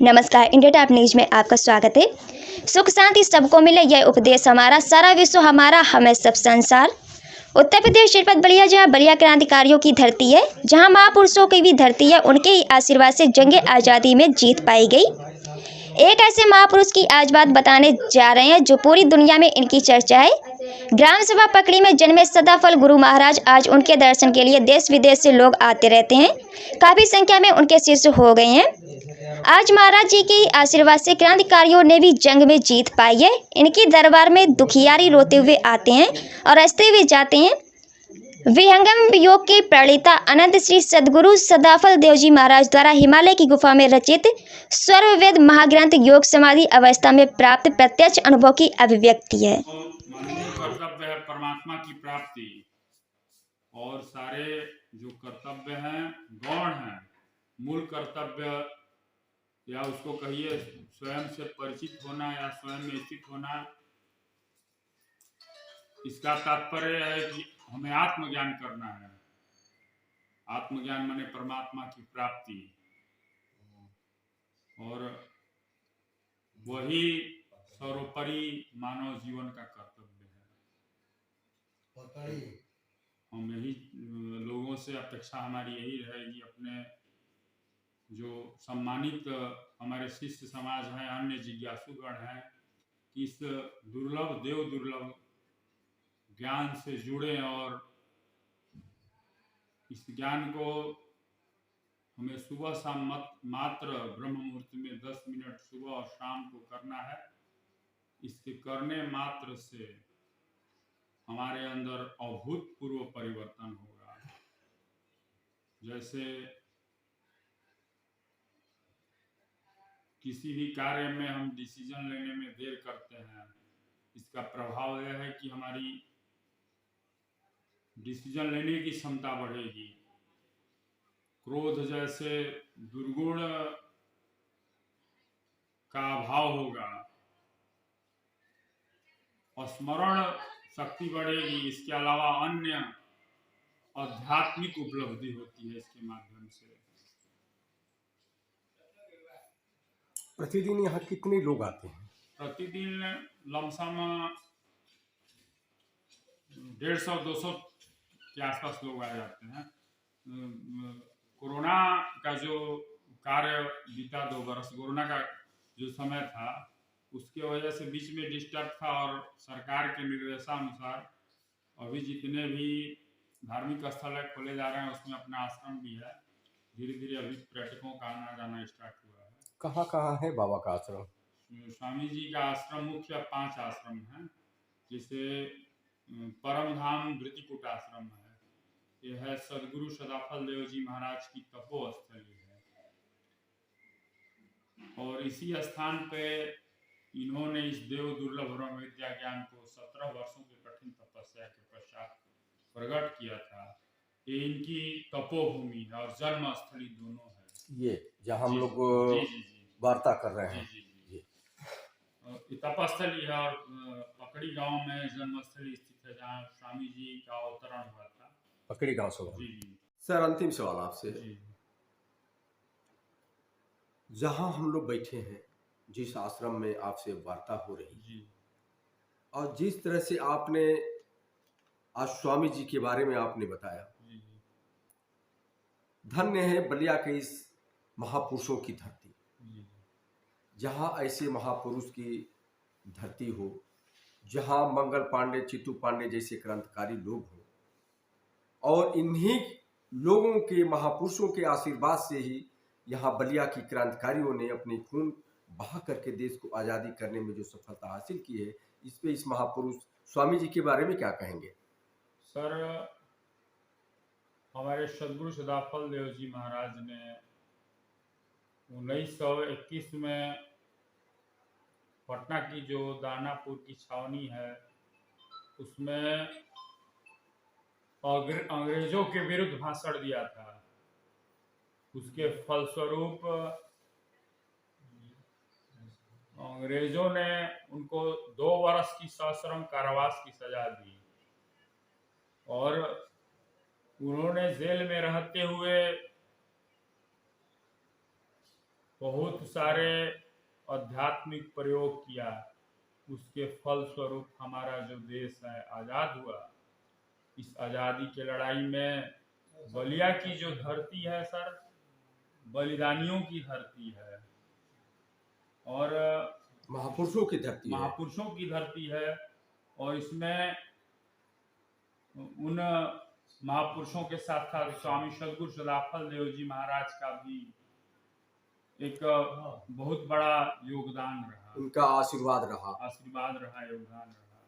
नमस्कार, India top news में आपका स्वागत है। सुख शांति सबको मिले, यह उपदेश हमारा, सारा विश्व हमारा, हमें सब संसार। उत्तर प्रदेश जनपद बलिया, जहां बलिया क्रांतिकारियों की धरती है, जहां महापुरुषों की भी धरती है, उनके ही आशीर्वाद से जंगे आज़ादी में जीत पाई गई। एक ऐसे महापुरुष की आज बात बताने जा रहे हैं जो पूरी दुनिया में इनकी चर्चा है। ग्राम सभा पकड़ी में जन्मे सदाफल गुरु महाराज, आज उनके दर्शन के लिए देश विदेश से लोग आते रहते हैं। काफी संख्या में उनके शिष्य हो गए हैं। आज महाराज जी के आशीर्वाद से क्रांतिकारियों ने भी जंग में जीत पाई है। इनकी दरबार में दुखियारी रोते हुए आते हैं और हंसते हुए जाते हैं। विहंगम योग के प्रणेता अनंत श्री सद्गुरु सदाफल देव जी महाराज द्वारा हिमालय की गुफा में रचित सर्ववेद महाग्रंथ योग समाधि अवस्था में प्राप्त प्रत्यक्ष अनुभव की अभिव्यक्ति है। मानवीय कर्तव्य है परमात्मा की प्राप्ति, और सारे जो कर्तव्य हैं गौण हैं। मूल कर्तव्य या उसको कहिए स्वयं से परिचित होना या स्वयं में स्थित होना, इसका तात्पर्य है कि हमें आत्मज्ञान करना है। आत्मज्ञान माने परमात्मा की प्राप्ति, और वही सर्वोपरि मानव जीवन का कर्तव्य है। हम यही लोगों से अपेक्षा हमारी यही रहेगी, अपने जो सम्मानित हमारे शिष्य समाज हैं, अन्य जिज्ञासुगण हैं, कि इस दुर्लभ देव दुर्लभ ज्ञान से जुड़े, और इस ज्ञान को हमें सुबह शाम मात्र ब्रह्म मुहूर्त में 10 मिनट सुबह और शाम को करना है। इसके करने मात्र से हमारे अंदर अभूतपूर्व परिवर्तन होगा। जैसे किसी भी कार्य में हम डिसीजन लेने में देर करते हैं, इसका प्रभाव यह है कि हमारी डिसीजन लेने की क्षमता बढ़ेगी। क्रोध जैसे दुर्गुण का अभाव होगा, स्मरण शक्ति बढ़ेगी। इसके अलावा अन्य आध्यात्मिक उपलब्धि होती है इसके माध्यम से। प्रतिदिन यहाँ कितने लोग आते हैं? प्रतिदिन लमसम 150-200 के आसपास लोग आ जाते हैं। कोरोना का जो कार्य बीता 2 वर्ष, कोरोना का जो समय था, उसके वजह से बीच में डिस्टर्ब था, और सरकार के निर्देशानुसार अभी जितने भी धार्मिक स्थल है खोले जा रहे हैं, उसमें अपना आश्रम भी है। धीरे धीरे अभी पर्यटकों का आना जाना स्टार्ट हुआ है। कहाँ कहाँ है बाबा का आश्रम? स्वामी जी का आश्रम मुख्य 5 आश्रम है। जैसे परम धाम वृत्तिकूट आश्रम है, यह है सदगुरु सदाफल देव जी महाराज की तपोस्थली है, और इसी स्थान पे इन्होंने इस देव दुर्लभ ब्रह्म विद्या ज्ञान को 17 वर्षों की कठिन तपस्या के पश्चात प्रकट किया था। ये इनकी तपोभूमि है और जन्म स्थली दोनों है। ये जहाँ हम लोग वार्ता कर रहे हैं, तपस्थली है, और पकड़ी गांव में जन्मस्थली स्थित है, जहाँ स्वामी जी का अवतरण हुआ था। पकड़ी गांव से। जी सर, अंतिम सवाल आपसे। जहाँ हम लोग बैठे हैं, जिस आश्रम में आपसे वार्ता हो रही है, और जिस तरह से आपने आज स्वामी जी के बारे में आपने बताया, धन्य है बलिया के इस महापुरुषों की धरती, जहाँ ऐसे महापुरुष की धरती हो, जहाँ मंगल पांडे, चित्तू पांडे जैसे क्रांतिकारी लोग हों, और इन्हीं लोगों के, महापुरुषों के आशीर्वाद से ही यहाँ बलिया की क्रांतिकारियों ने अपनी खून बहा करके देश को आज़ादी करने में जो सफलता हासिल की है, इस पे इस महापुरुष स्वामी जी के बारे में क्या कहेंगे? सर, हमारे सदगुरु सदाफल देव जी महाराज ने 1921 में पटना की जो दानापुर की छावनी है, उसमें अंग्रेजों के विरुद्ध भाषण दिया था। उसके फलस्वरूप अंग्रेजों ने उनको 2 वर्ष की सश्रम कारावास की सजा दी, और उन्होंने जेल में रहते हुए बहुत सारे आध्यात्मिक प्रयोग किया, उसके फल स्वरूप हमारा जो देश है आज़ाद हुआ। इस आज़ादी की लड़ाई में बलिया की जो धरती है सर, बलिदानियों की धरती है और महापुरुषों की धरती है। महापुरुषों की धरती है। और इसमें उन महापुरुषों के साथ साथ स्वामी सदगुरु सदाफल देव जी महाराज का भी एक बहुत बड़ा योगदान रहा, उनका आशीर्वाद रहा, योगदान रहा,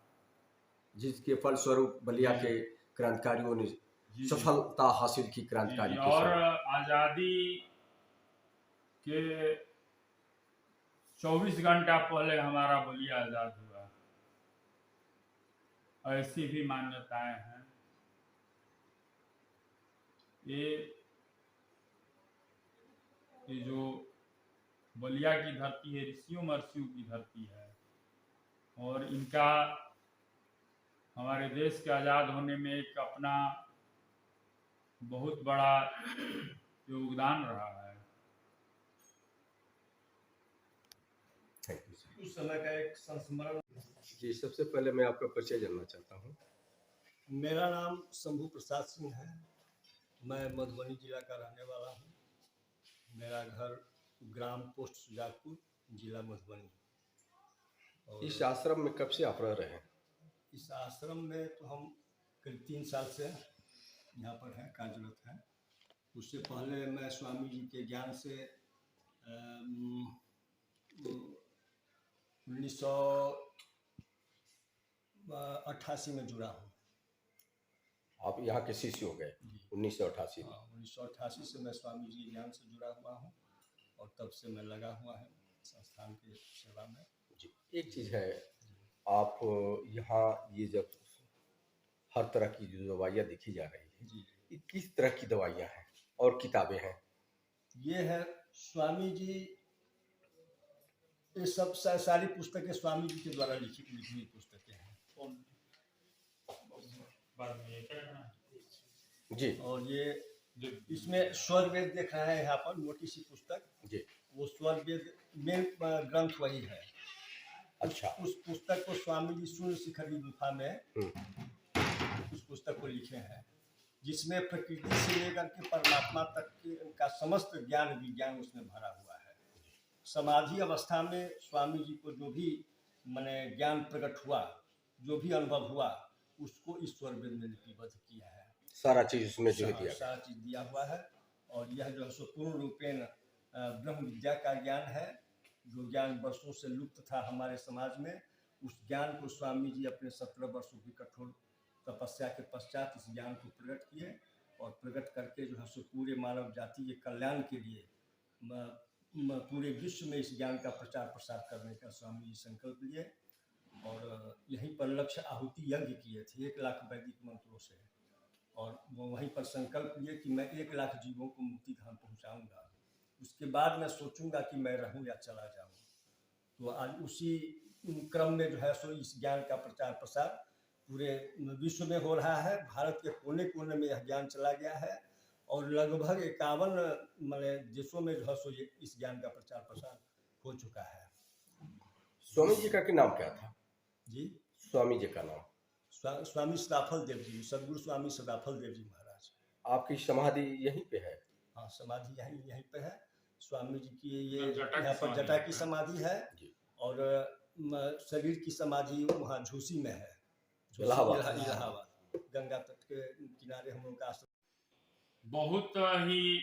जिसके फल स्वरूप बलिया के क्रांतिकारियों ने सफलता हासिल की क्रांतिकारी की। और आज़ादी के 24 घंटा पहले हमारा बलिया आज़ाद हुआ। ऐसी भी मान्यताएं हैं। ये जो बलिया की धरती है ऋषियों महर्षियों की धरती है और इनका हमारे देश के आज़ाद होने में एक अपना बहुत बड़ा योगदान रहा है। उस समय का एक संस्मरण। जी, सबसे पहले मैं आपका परिचय जानना चाहता हूँ। मेरा नाम शंभू प्रसाद सिंह है। मैं मधुबनी जिला का रहने वाला हूँ। मेरा घर ग्राम पोस्ट सुजानपुर, जिला मधुबनी। और इस आश्रम में कब से आप रह रहे हैं? इस आश्रम में तो हम करीब 3 साल से यहाँ पर हैं, कार्यरत हैं। उससे पहले मैं स्वामी जी के ज्ञान से 1988 में जुड़ा हूँ। आप यहाँ के शिष्य हो गए 1988 में? 1988 से मैं स्वामी जी ज्ञान से जुड़ा हुआ हूँ और तब से मैं लगा हुआ है संस्थान की सेवा में। जी, एक चीज़ है, आप यहाँ ये जब हर तरह की जो दवाइयाँ देखी जा रही है, जी, ये किस तरह की दवाइयाँ हैं और किताबें हैं? ये है स्वामी जी, ये सब सारी पुस्तकें स्वामी जी के द्वारा लिखी हुई पुस्तकें हैं। जी, और ये इसमें स्वर वेद देख रहे हैं यहाँ पर, मोटी सी पुस्तक जी, वो स्वर वेद मेन ग्रंथ वही है। अच्छा। उस पुस्तक को स्वामी जी शून्य शिखर गुफा में उस पुस्तक को लिखे हैं, जिसमें प्रकृति से लेकर के परमात्मा तक का समस्त ज्ञान विज्ञान उसमें भरा हुआ है। समाधि अवस्था में स्वामी जी को जो भी माने ज्ञान प्रकट हुआ, जो भी अनुभव हुआ, उसको ईश्वर वेद में लिपिबद्ध किया है। सारा चीज उसमें जो है दिया, सारा चीज दिया हुआ है। और यह जो है पूर्ण रूपेण ब्रह्म विद्या का ज्ञान है, जो ज्ञान वर्षों से लुप्त था हमारे समाज में। उस ज्ञान को स्वामी जी अपने 17 वर्षों की कठोर तपस्या के पश्चात इस ज्ञान को प्रकट किए और प्रकट करके जो है पूरे मानव जाति के कल्याण के लिए पूरे विश्व में इस ज्ञान का प्रचार प्रसार करने का स्वामी जी संकल्प लिए। और यहीं पर लक्ष्य आहुति यज्ञ किए थे 1 लाख वैदिक मंत्रों से, और वो वहीं पर संकल्प लिए कि मैं 1 लाख जीवों को मुक्ति धाम पहुँचाऊँगा, उसके बाद मैं सोचूंगा कि मैं रहूँ या चला जाऊँ। तो आज उसी क्रम में जो है सो इस ज्ञान का प्रचार प्रसार पूरे विश्व में हो रहा है। भारत के कोने कोने में यह ज्ञान चला गया है और लगभग 51 देशों में जो है सो इस ज्ञान का प्रचार प्रसार हो चुका है। स्वामी जी का नाम क्या था? जी, स्वामी जी का नाम? स्वामी सदाफल देव जी, सदगुरु स्वामी सदाफल देव जी महाराज। आपकी समाधि यहीं पे है? हाँ, समाधि यहीं पे है। स्वामी जी की ये यहाँ पर जटा की समाधि है और शरीर की समाधि वहाँ झूसी में है, इलाहाबाद गंगा तट के किनारे हम लोग का आश्रम। बहुत ही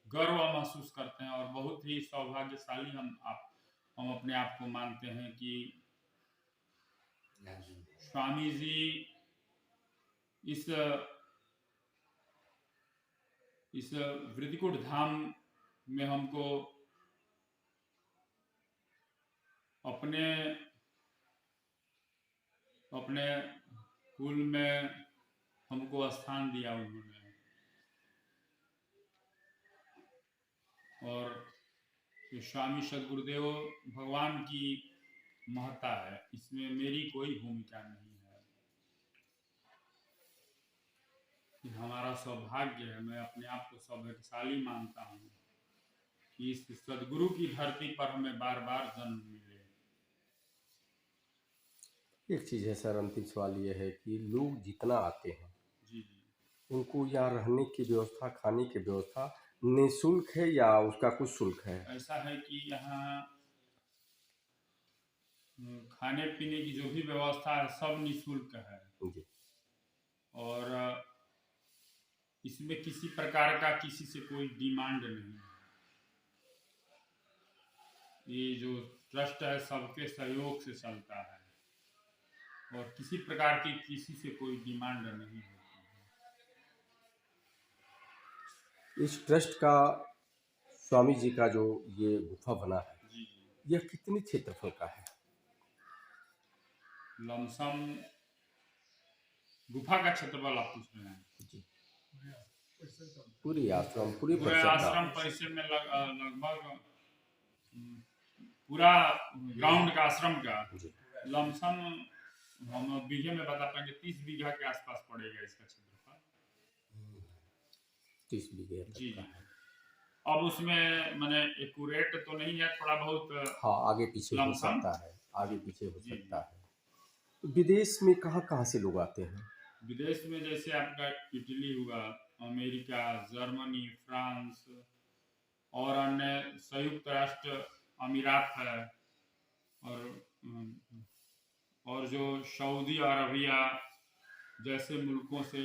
गर्व महसूस करते हैं और बहुत ही सौभाग्यशाली हम अपने आप को मानते हैं कि स्वामी जी इस वृद्धिकूट धाम में हमको अपने कुल में हमको स्थान दिया उन्होंने। और ये स्वामी सदगुरुदेव भगवान की महत्ता है, इसमें मेरी कोई भूमिका नहीं है। ये हमारा सौभाग्य है, मैं अपने आप को सौभाग्यशाली मानता हूँ कि इस सदगुरु की धरती पर हमें बार बार जन्म मिले। एक चीज़ है सर, अंतिम सवाल ये है कि लोग जितना आते हैं जी जी। उनको यहाँ रहने की व्यवस्था, खाने की व्यवस्था निःशुल्क है या उसका कुछ शुल्क है? ऐसा है कि यहाँ खाने पीने की जो भी व्यवस्था है सब निःशुल्क है जी। और इसमें किसी प्रकार का किसी से कोई डिमांड नहीं है। ये जो ट्रस्ट है सबके सहयोग से चलता है और किसी प्रकार की किसी से कोई डिमांड नहीं होती है। इस ट्रस्ट का स्वामी जी का जो ये गुफा बना है, जी जी। यह कितनी क्षेत्रफल का है? लमसम गुफा का क्षेत्रफल आप पूछ रहे हैं? जी, पूरी आश्रम, पूरे पूरे परिसर का। आश्रम परिसर में लगभग पूरा ग्राउंड का आश्रम का जी। लमसम हम बीघे में बता पाएंगे 30 बीघा के आसपास पड़ेगा इसका क्षेत्रफल। 30 बीघे जी तक का जी। है। अब उसमें मैंने एक्यूरेट तो नहीं है, थोड़ा बहुत हाँ, आगे पीछे हो लमसम सकता है, आगे जी, पीछे हो जी, सकता है। तो विदेश में कहाँ से लोग आते हैं? विदेश में जैसे आपका इटली हुआ, अमेरिका, जर्मनी, फ्रांस और अन्य संयुक्त राष्ट्र अमीरात है और जो सऊदी अरबिया जैसे मुल्कों से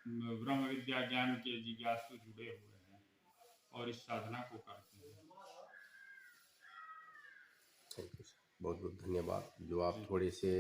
ब्रह्म विद्या ज्ञान के जिज्ञासु जुड़े हुए हैं और इस साधना को करते हैं। थैंक यू सर, बहुत बहुत धन्यवाद जो आप जी। थोड़े से